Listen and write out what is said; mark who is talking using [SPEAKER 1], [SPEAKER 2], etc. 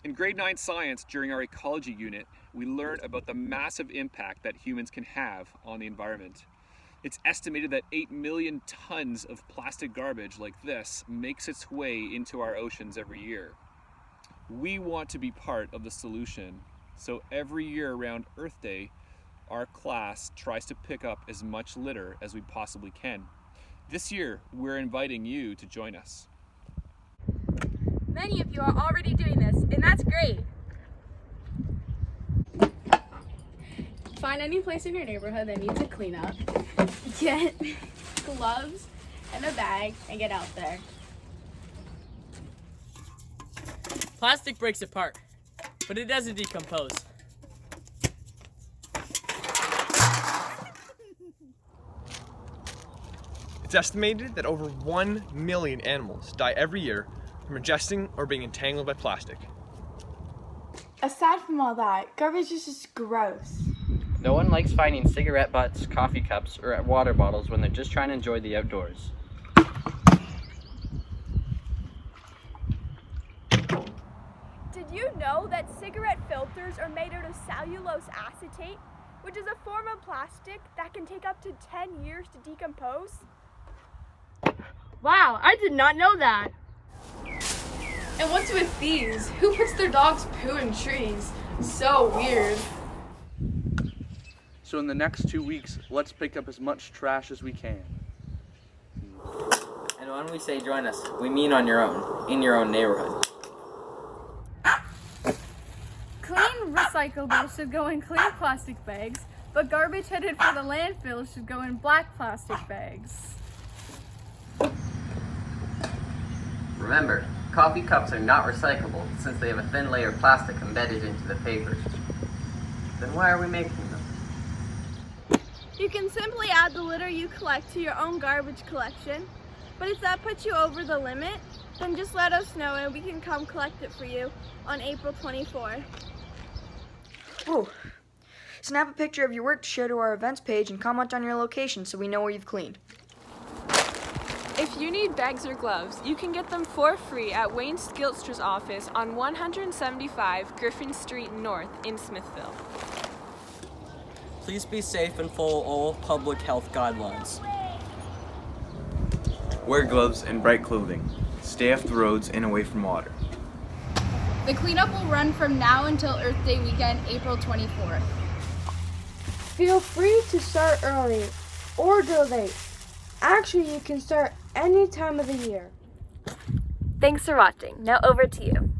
[SPEAKER 1] In grade 9 science, during our ecology unit, we learn about the massive impact that humans can have on the environment. It's estimated that 8 million tons of plastic garbage like this makes its way into our oceans every year. We want to be part of the solution, so every year around Earth Day, our class tries to pick up as much litter as we possibly can. This year, we're inviting you to join us.
[SPEAKER 2] Many of you are already doing this, and that's great.
[SPEAKER 3] Find any place in your neighborhood that needs a cleanup. Get gloves and a bag and get out there.
[SPEAKER 4] Plastic breaks apart, but it doesn't decompose.
[SPEAKER 5] It's estimated that over 1 million animals die every year from ingesting or being entangled by plastic.
[SPEAKER 6] Aside from all that, garbage is just gross.
[SPEAKER 7] No one likes finding cigarette butts, coffee cups, or water bottles when they're just trying to enjoy the outdoors.
[SPEAKER 2] Did you know that cigarette filters are made out of cellulose acetate, which is a form of plastic that can take up to 10 years to decompose?
[SPEAKER 3] Wow, I did not know that.
[SPEAKER 6] And what's with these? Who puts their dog's poo in trees? So weird.
[SPEAKER 8] So in the next 2 weeks, let's pick up as much trash as we can.
[SPEAKER 7] And when we say join us, we mean on your own, in your own neighborhood.
[SPEAKER 3] Clean recyclables should go in clear plastic bags, but garbage headed for the landfill should go in black plastic bags.
[SPEAKER 7] Remember, coffee cups are not recyclable since they have a thin layer of plastic embedded into the paper. Then why are we making them?
[SPEAKER 2] You can simply add the litter you collect to your own garbage collection, but if that puts you over the limit, then just let us know and we can come collect it for you on April 24th.
[SPEAKER 9] Oh, snap a picture of your work to share to our events page and comment on your location so we know where you've cleaned.
[SPEAKER 10] If you need bags or gloves, you can get them for free at Wayne Skilstra's office on 175 Griffin Street North in Smithville.
[SPEAKER 4] Please be safe and follow all public health guidelines.
[SPEAKER 11] Wear gloves and bright clothing. Stay off the roads and away from water.
[SPEAKER 3] The cleanup will run from now until Earth Day weekend, April 24th.
[SPEAKER 6] Feel free to start early or donate. Actually, you can start any time of the year.
[SPEAKER 2] Thanks for watching. Now over to you.